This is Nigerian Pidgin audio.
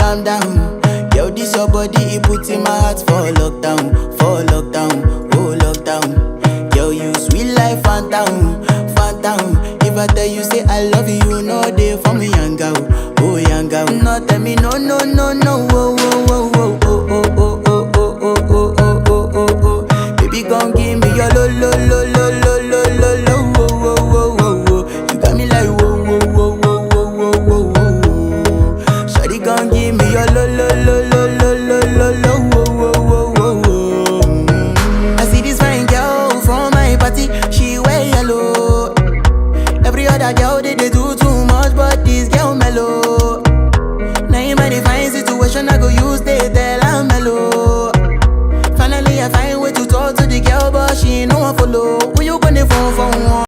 calm down. Yo, this your body, it puts in my heart for lockdown, oh lockdown. Yo, you sweet life, phantom, phantom. If I tell you say I love you, you know they for me, young girl, oh young girl. No, tell me no, no, no, no, oh, oh, oh, oh, oh, oh, oh, oh, oh, oh, oh, oh, oh, oh. Baby, gon' give me your lo, lo, lo, lo, lo, lo, lo, lo, oh, oh, oh, oh, oh. You got me like whoa, whoa, whoa, whoa, whoa, whoa, whoa, whoa. Shawty gon' give me your lo, lo, lo, lo, lo, lo, lo, lo, oh, oh, oh, oh, oh. I see this fine girl from my party, she wear yellow. Every other girl they do too much, but this girl mellow. Now in my divine situation, I go